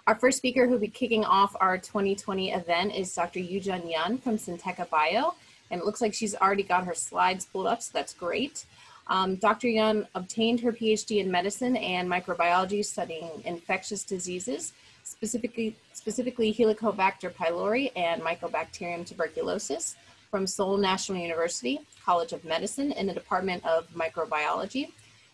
Our first speaker who will be kicking off our 2020 event is Dr. Yeojun Yun from Syntekabio, and it looks like she's already got her slides pulled up, so that's great. Dr. Yun obtained her PhD in medicine and microbiology, studying infectious diseases, specifically Helicobacter pylori and Mycobacterium tuberculosis from Seoul National University College of Medicine in the Department of Microbiology.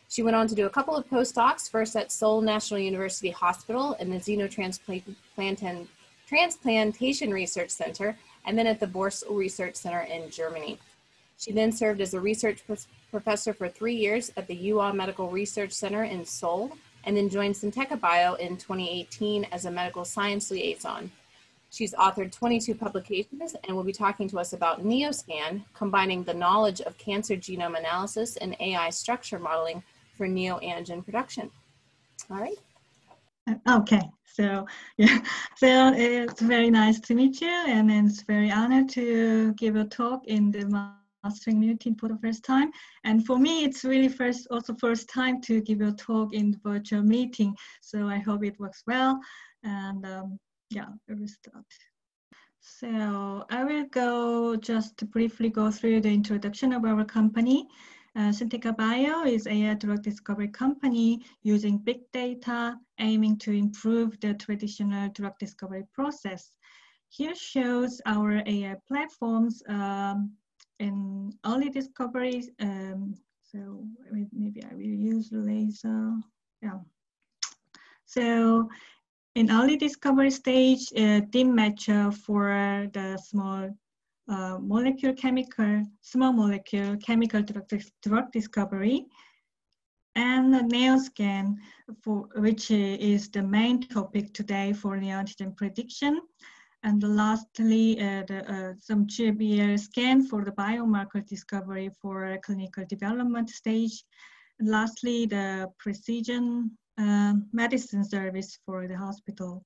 She went on to do a couple of postdocs, first at Seoul National University Hospital in the Xenotransplantation Research Center, and then at the Borstel Research Center in Germany. She then served as a research professor for 3 years at the UA Medical Research Center in Seoul, and then joined Syntekabio in 2018 as a medical science liaison. She's authored 22 publications and will be talking to us about NEOscan, combining the knowledge of cancer genome analysis and AI structure modeling for neoantigen production. All right. Okay, so yeah, so it's very nice to meet you, and it's very honored to give a talk in the mastering meeting for the first time. And for me, it's really first time to give a talk in the virtual meeting. So I hope it works well. And yeah, we will start. So I will just briefly go through the introduction of our company. Syntekabio is a drug discovery company using big data, aiming to improve the traditional drug discovery process. Here shows our AI platforms in early discovery. So maybe I will use laser. Yeah. So in early discovery stage, DIM matcher for the small molecule chemical drug discovery, and the NEOscan, which is the main topic today for neoantigen prediction. And lastly, some GBL scan for the biomarker discovery for clinical development stage. And lastly, the precision medicine service for the hospital.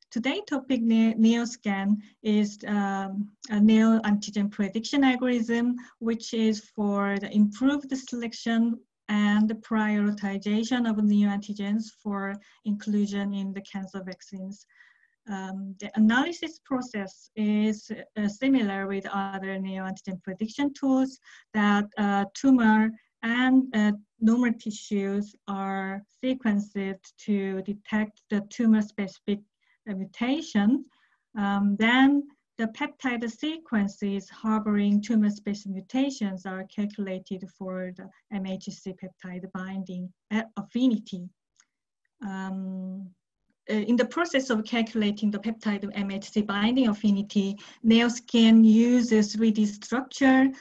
Today's topic, NEOscan, is a neoantigen prediction algorithm, which is for the improved selection and the prioritization of neoantigens for inclusion in the cancer vaccines. The analysis process is similar with other neoantigen prediction tools, that tumor and normal tissues are sequenced to detect the tumor-specific mutation. Then the peptide sequences harboring tumor-specific mutations are calculated for the MHC peptide binding affinity. In the process of calculating the peptide MHC binding affinity, NEOscan uses 3D structure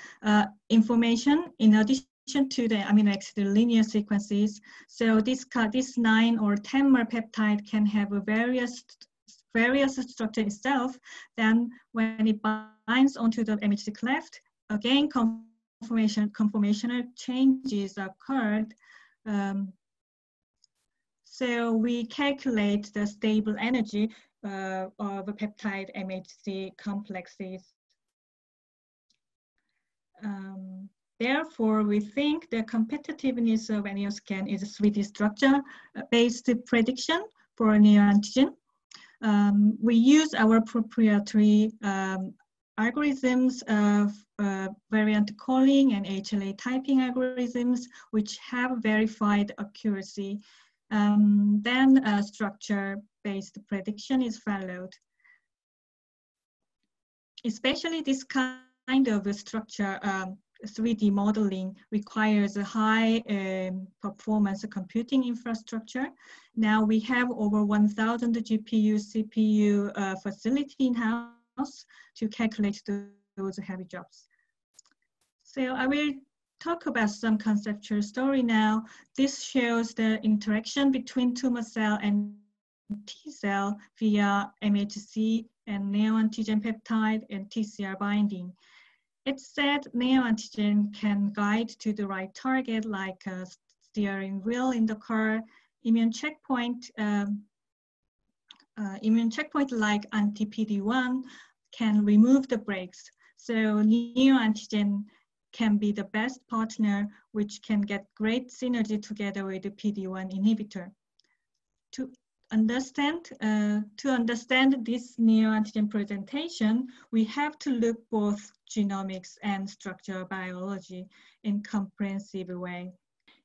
information in addition to the amino acid linear sequences. So this 9 or 10-mer peptide can have a various structure itself. Then when it binds onto the MHC cleft, again conformational changes occurred. So we calculate the stable energy of peptide MHC complexes. Therefore, we think the competitiveness of NEOscan is a 3D structure-based prediction for neoantigen. We use our proprietary algorithms of variant calling and HLA typing algorithms, which have verified accuracy. Then structure-based prediction is followed. Especially this kind of structure, 3D modeling requires a high performance computing infrastructure. Now we have over 1,000 GPU, CPU facility in-house to calculate those heavy jobs. So I will talk about some conceptual story now. This shows the interaction between tumor cell and T cell via MHC and neoantigen peptide and TCR binding. It said neoantigen can guide to the right target, like a steering wheel in the car. Immune checkpoint like anti-PD-1 can remove the brakes. So neoantigen can be the best partner, which can get great synergy together with the PD-1 inhibitor. understand this neoantigen presentation, we have to look both genomics and structural biology in comprehensive way.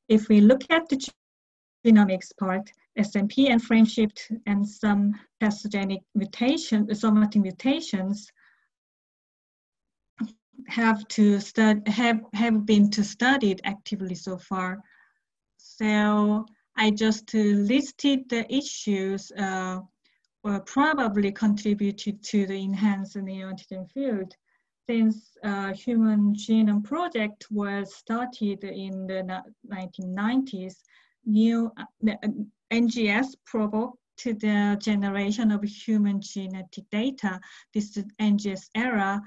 If we look at the genomics part, SMP and frameshift and some pathogenic somatic mutations have been studied actively so far. So I just listed the issues probably contributed to the enhanced neoantigen field. Since Human Genome Project was started in the 1990s, NGS provoked the generation of human genetic data. This NGS era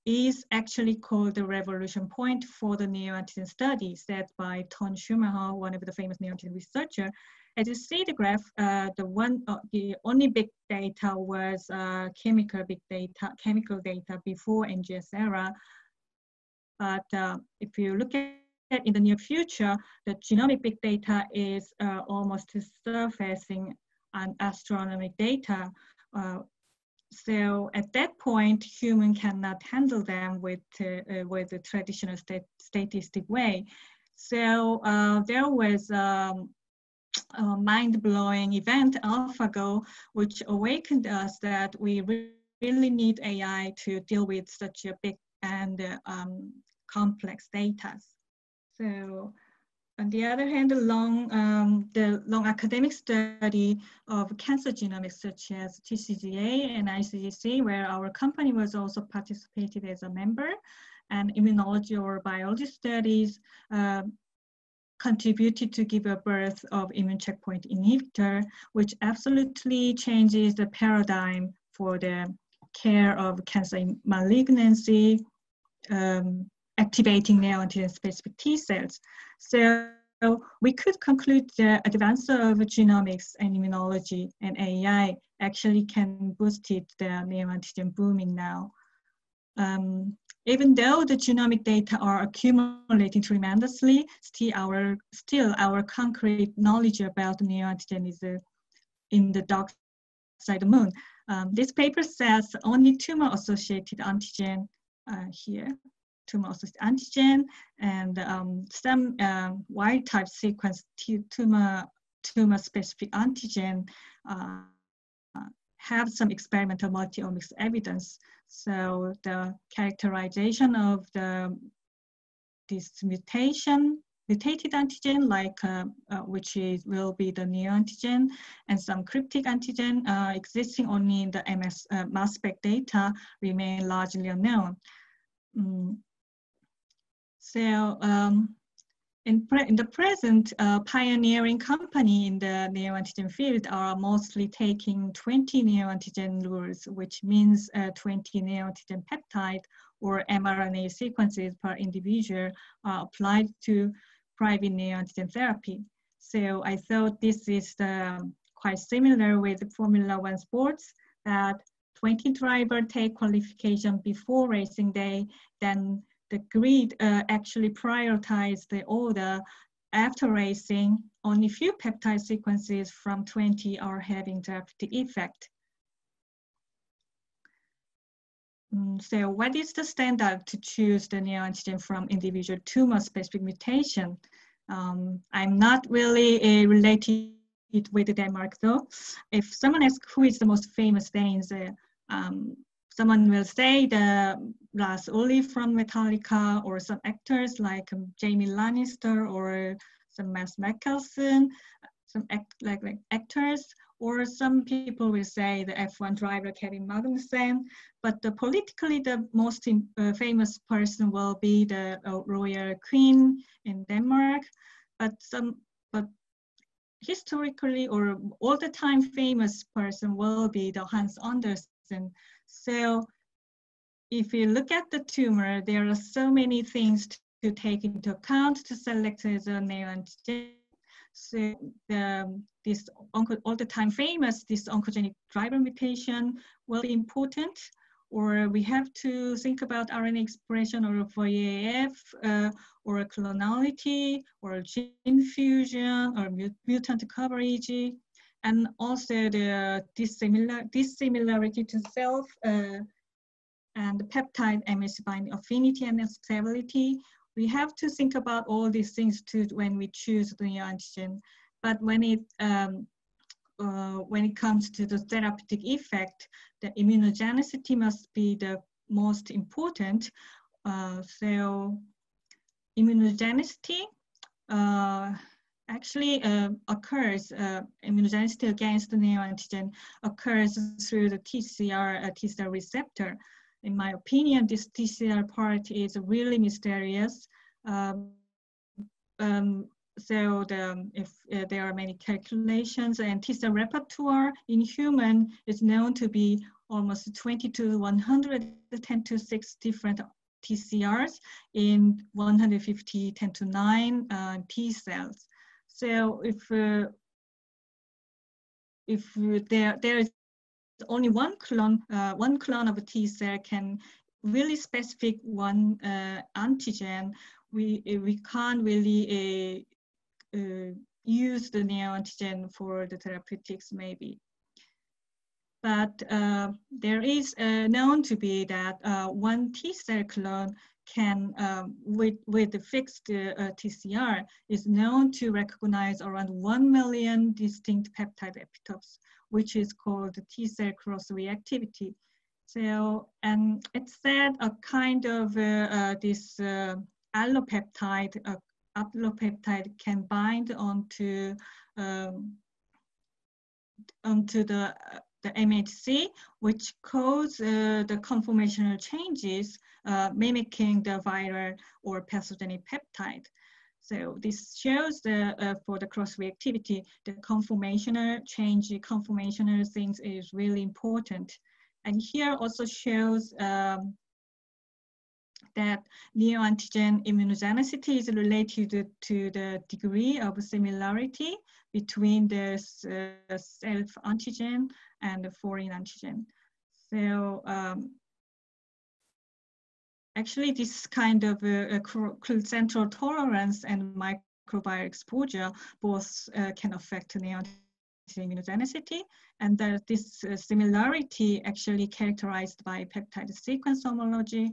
is actually called the revolution point for the neoantigen study, said by Ton Schumacher, one of the famous neoantigen researcher. As you see the graph, the only big data was chemical data before NGS era. But if you look at in the near future, the genomic big data is almost surfacing on astronomic data. So at that point, human cannot handle them with the traditional statistic way. So there was a mind-blowing event, AlphaGo, which awakened us that we really need AI to deal with such a big and complex data. So on the other hand, the long academic study of cancer genomics, such as TCGA and ICGC, where our company was also participated as a member, and immunology or biology studies contributed to give a birth of immune checkpoint inhibitor, which absolutely changes the paradigm for the care of cancer malignancy, activating neoantigen-specific T cells. So we could conclude the advance of genomics and immunology and AI actually can boost the neoantigen booming now. Even though the genomic data are accumulating tremendously, still our concrete knowledge about neoantigen is in the dark side of the moon. This paper says only tumor-associated antigen here. Tumor-associated antigen and some wild-type sequence tumor-specific antigen have some experimental multi-omics evidence. So the characterization of this mutated antigen, like will be the neoantigen, and some cryptic antigen existing only in the mass spec data remain largely unknown. So in the present, pioneering company in the neoantigen field are mostly taking 20 neoantigen rules, which means 20 neoantigen peptide or mRNA sequences per individual are applied to private neoantigen therapy. So I thought this is quite similar with the Formula One sports, that 20 driver take qualification before racing day, then the grid actually prioritized the order after racing. Only few peptide sequences from 20 are having therapeutic effect. So what is the standard to choose the neoantigen from individual tumor-specific mutation? I'm not really related with Denmark though. If someone asks who is the most famous Danes, someone will say the Lars Ulrich from Metallica, or some actors like Jamie Lannister or some Mads Mikkelsen, some actors, or some people will say the F1 driver Kevin Magnussen. But politically, the most famous person will be the royal queen in Denmark. But historically or all the time famous person will be the Hans Andersen. So if you look at the tumor, there are so many things to take into account to select as a neoantigen. So this all the time famous, this oncogenic driver mutation will be important, or we have to think about RNA expression or VAF, or clonality, or gene fusion, or mutant coverage. and also the dissimilarity to self and the peptide MHC binding affinity and stability. We have to think about all these things too when we choose the neoantigen. But when it comes to the therapeutic effect, the immunogenicity must be the most important. So immunogenicity actually occurs, immunogenicity against the neoantigen occurs through the TCR T-cell receptor. In my opinion, this TCR part is really mysterious. So if there are many calculations, and T-cell repertoire in human is known to be almost 20 to 110 to 6 different TCRs in 150 10 to 9 T cells. So if there is only one clone of a T cell can really specific one antigen, we can't really use the neoantigen for the therapeutics maybe. But there is known to be that one T cell clone can, with the fixed TCR, is known to recognize around 1 million distinct peptide epitopes, which is called Tcell CrossReactivity. So, and it's said a kind of this allopeptide can bind onto the MHC, which codes the conformational changes mimicking the viral or pathogenic peptide. So this shows for the cross-reactivity, the conformational change, conformational things is really important. And here also shows that neoantigen immunogenicity is related to the degree of similarity between the self-antigen and the foreign antigen. So actually this kind of central tolerance and microbial exposure both can affect neoantigen immunogenicity, and that this similarity actually characterized by peptide sequence homology.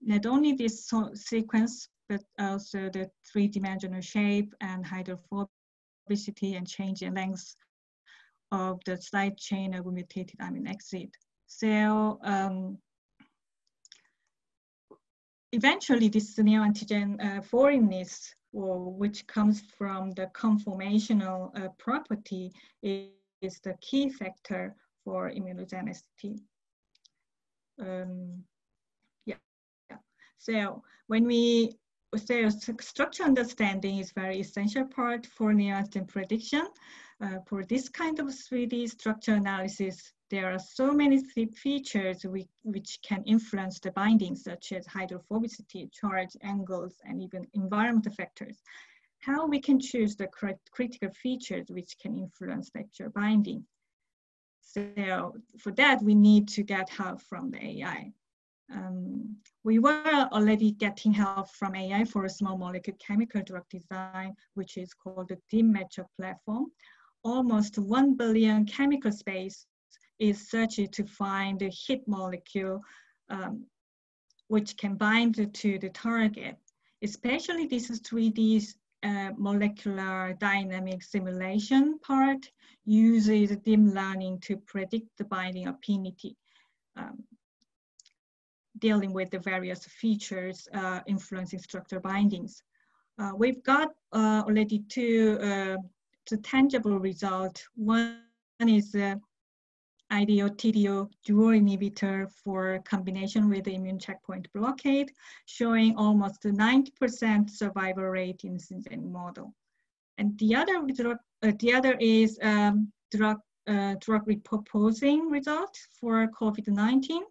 Not only this sequence, but also the three-dimensional shape and hydrophobicity and change in length of the side chain of mutated amino acid. So eventually this neoantigen foreignness, which comes from the conformational property, is the key factor for immunogenicity. So when we say structure understanding is very essential part for neoantigen prediction. For this kind of 3D structure analysis, there are so many features which can influence the binding, such as hydrophobicity, charge, angles, and even environmental factors. How we can choose the critical features which can influence the actual binding. So for that, we need to get help from the AI. We were already getting help from AI for a small molecule chemical drug design, which is called the DIM matchup platform. Almost 1 billion chemical space is searched to find a hit molecule which can bind to the target. Especially this 3D molecular dynamic simulation part uses DIM learning to predict the binding affinity, dealing with the various features influencing structure bindings. We've got already two tangible results. One is IDO TDO dual inhibitor for combination with the immune checkpoint blockade, showing almost 90% survival rate in synthetic model. And the other is drug repurposing result for COVID-19.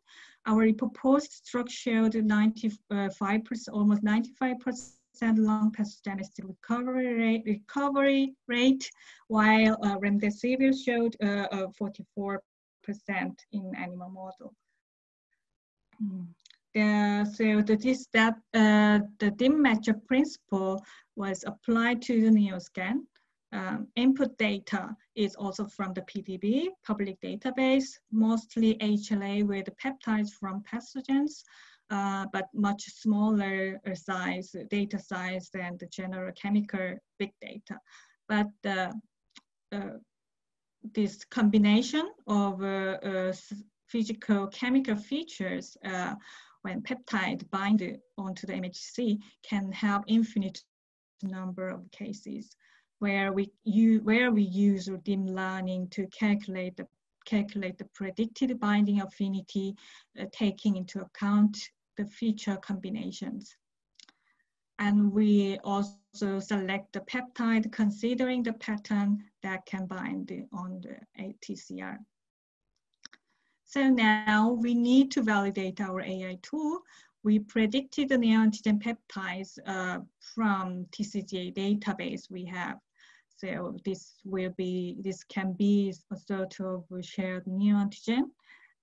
Our proposed drug showed 95%, almost 95% lung pathogenicity recovery rate, while remdesivir showed 44% in animal model. So the DIM matchup principle was applied to the NEOscan. input data is also from the PDB, public database, mostly HLA with peptides from pathogens, but much smaller size, data size than the general chemical big data. But this combination of physical chemical features when peptide bind onto the MHC can have infinite number of cases where we use deep learning to calculate the predicted binding affinity, taking into account the feature combinations. And we also select the peptide considering the pattern that can bind on the TCR. So now we need to validate our AI tool. We predicted the neoantigen peptides from TCGA database we have. So this can be a sort of shared neoantigen.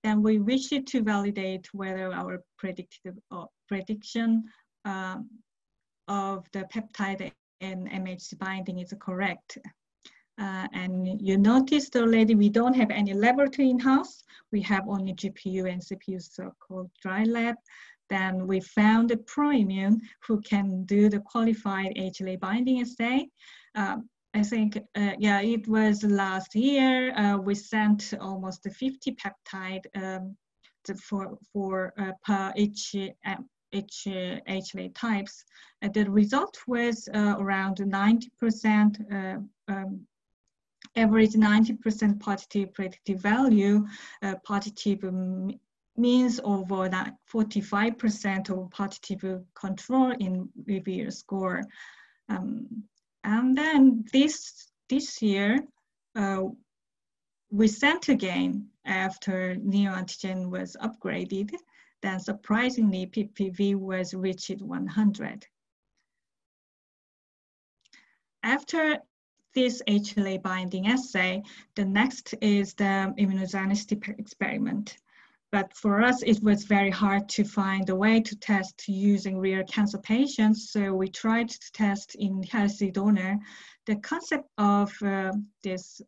Then we wish it to validate whether our prediction of the peptide and MHC binding is correct. And you noticed already we don't have any laboratory in-house. We have only GPU and CPU so-called dry lab. Then we found a ProImmune who can do the qualified HLA binding assay. I think, yeah, it was last year, we sent almost 50 peptide per each HLA types. The result was around 90%, average 90% positive predictive value. Positive means over 45% of positive control in review score. And then this year, we sent again after neoantigen was upgraded. Then surprisingly, PPV was reached 100. After this HLA binding assay, the next is the immunogenicity experiment. But for us, it was very hard to find a way to test using real cancer patients. So we tried to test in healthy donor. The concept of this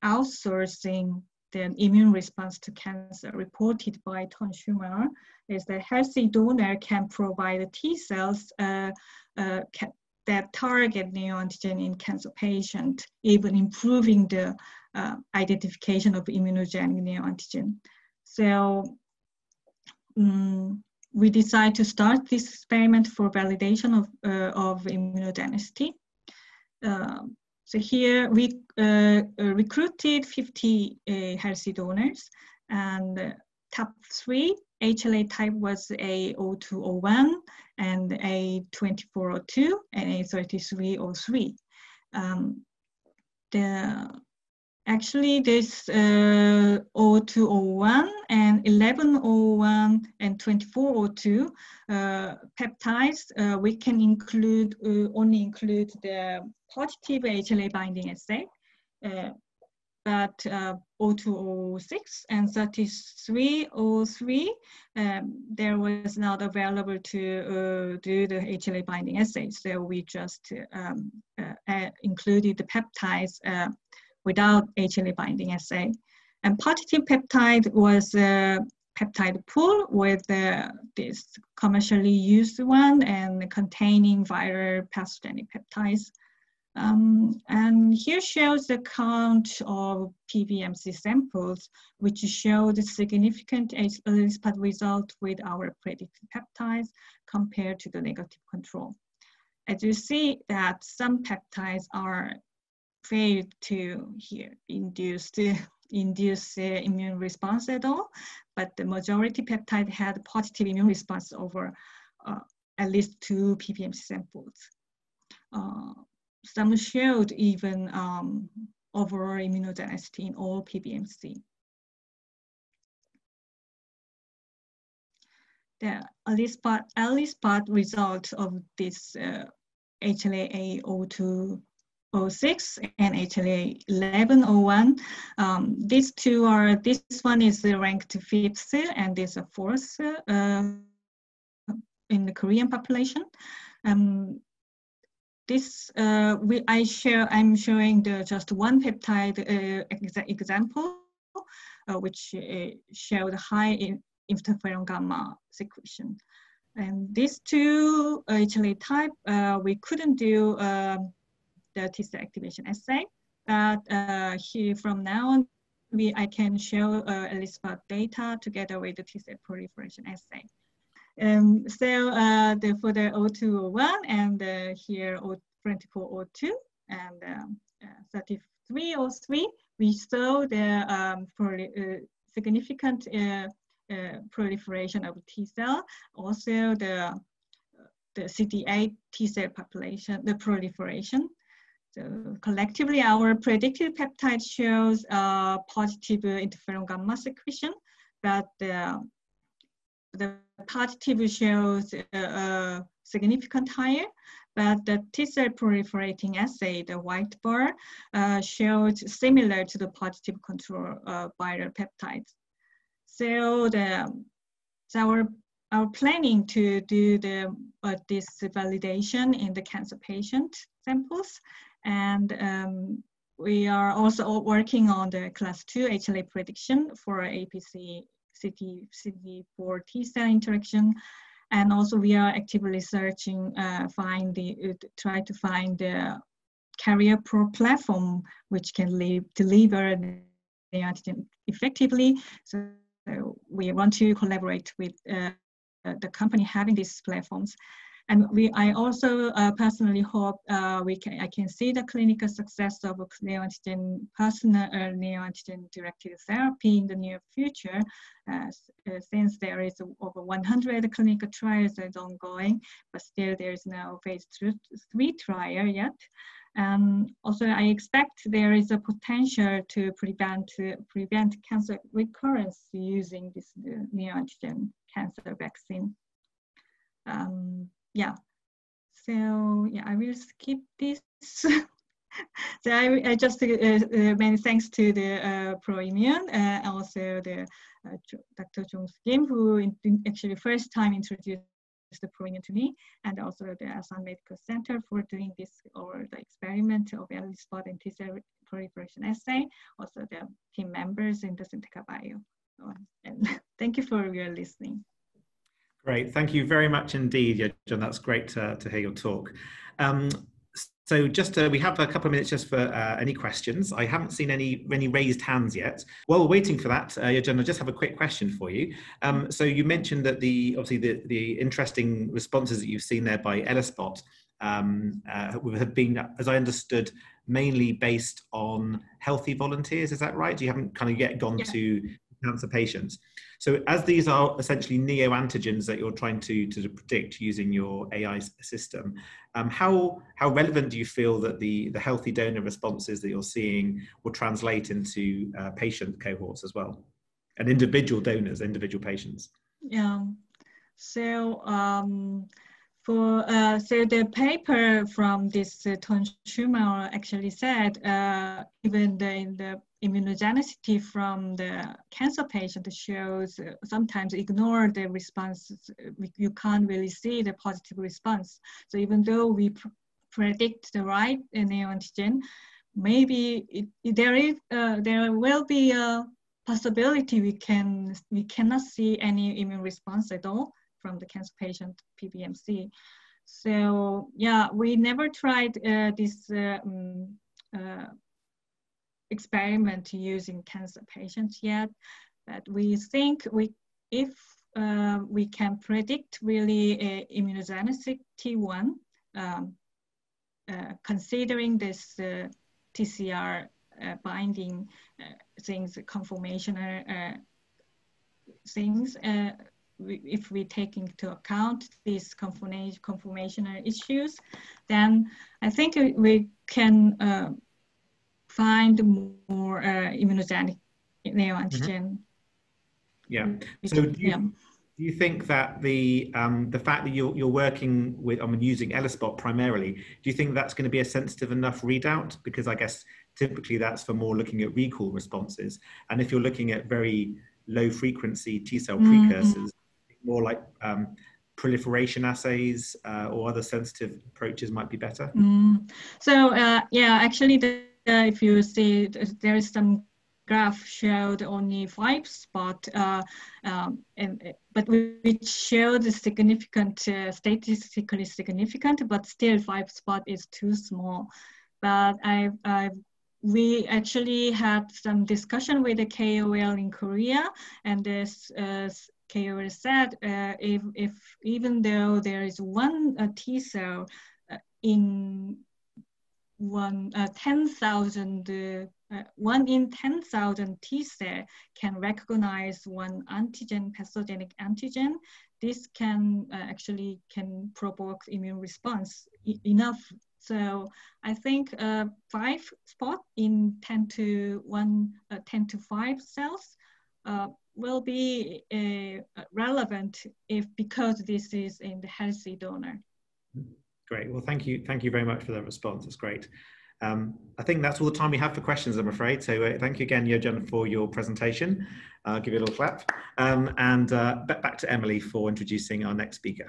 outsourcing the immune response to cancer reported by Ton Schumer is that healthy donor can provide T cells that target neoantigen in cancer patient, even improving the identification of immunogenic neoantigen. So we decided to start this experiment for validation of immunogenicity. So here we recruited 50 healthy donors, and top 3 HLA type was A0201 and A2402 and A3303. Actually, this 0201 and 1101 and 2402 peptides, we can include only include the positive HLA binding assay, but 0206 and 3303, there was not available to do the HLA binding assay. So we just included the peptides without HLA binding assay. And positive peptide was a peptide pool with this commercially used one and containing viral pathogenic peptides. And here shows the count of PBMC samples, which showed significant early spot result with our predicted peptides compared to the negative control. As you see that some peptides are failed to induce immune response at all, but the majority peptide had positive immune response over at least 2 PBMC samples. Some showed even overall immunogenicity in all PBMC. The early spot result of this HLA A0206 and HLA 1101. These two are, this one is ranked 5th and this is 4th in the Korean population. this I'm showing just one peptide example, which showed high interferon gamma secretion. And these two HLA type, we couldn't do the T-cell activation assay, but here from now on, I can show ELISpot data together with the T-cell proliferation assay. So for the O201 and here 2402 and 3303, we saw the significant proliferation of T cell. Also the CD8 T cell population, the proliferation. So collectively, our predicted peptide shows positive interferon gamma secretion, but the positive shows significant higher, but the T-cell proliferating assay, the white bar, shows similar to the positive control viral peptides. So our planning to do this validation in the cancer patient samples, and we are also working on the class 2 HLA prediction for APC CD4 T-cell interaction, and also we are actively searching, try to find the carrier platform which can deliver the antigen effectively. So we want to collaborate with the company having these platforms. And I also personally hope I can see the clinical success of a neoantigen personal neoantigen directed therapy in the near future, since there is over 100 clinical trials that are ongoing, but still there is no phase 3 trial yet. Also, I expect there is a potential to prevent cancer recurrence using this neoantigen cancer vaccine. Yeah, so yeah, I will skip this. So I just many thanks to the ProImmune, also the Dr. Jung Kim, who actually first time introduced the ProImmune to me, and also the Asan Medical Center for doing this, or the experiment of ELISpot and T-cell proliferation assay, also the team members in the Syntekabio. And thank you for your listening. Great, thank you very much indeed, Yeojun. That's great to hear your talk. So just we have a couple of minutes just for any questions. I haven't seen any raised hands yet. While we're waiting for that, Yeojun, I just have a quick question for you. So you mentioned that obviously the interesting responses that you've seen there by ELISpot have been, as I understood, mainly based on healthy volunteers. Is that right? You haven't kind of yet gone to cancer patients. So as these are essentially neoantigens that you're trying to predict using your AI system, how relevant do you feel that the healthy donor responses that you're seeing will translate into patient cohorts as well, and individual donors, individual patients? Yeah. So so the paper from this Ton-Schumer actually said even in the immunogenicity from the cancer patient shows sometimes ignore the responses. You can't really see the positive response. So even though we predict the right neoantigen, maybe there will be a possibility we cannot see any immune response at all from the cancer patient PBMC. So yeah, we never tried this experiment using cancer patients yet, but we think if we can predict really immunogenicity one, considering this TCR binding things, conformational things, if we take into account these conformational issues, then I think we can find more immunogenic neoantigen. Yeah. So do you think that the fact that you're working with using ELISpot primarily, do you think that's going to be a sensitive enough readout? Because I guess typically that's for more looking at recall responses, and if you're looking at very low frequency T cell precursors, more like proliferation assays or other sensitive approaches might be better? So yeah, actually, if you see, there is some graph showed only 5 spot, but which showed significant, statistically significant, but still 5 spot is too small. But we actually had some discussion with the KOL in Korea, and this KOL said, if even though there is one T cell in 1 in 10,000 T cell can recognize one antigen, pathogenic antigen, this can actually provoke immune response enough. So I think 5 spot in 10 to 5 cells will be relevant because this is in the healthy donor. Great. Well, thank you very much for that response. That's great. I think that's all the time we have for questions, I'm afraid. So thank you again, Yeojun, for your presentation. I'll give you a little clap. And back to Emily for introducing our next speaker.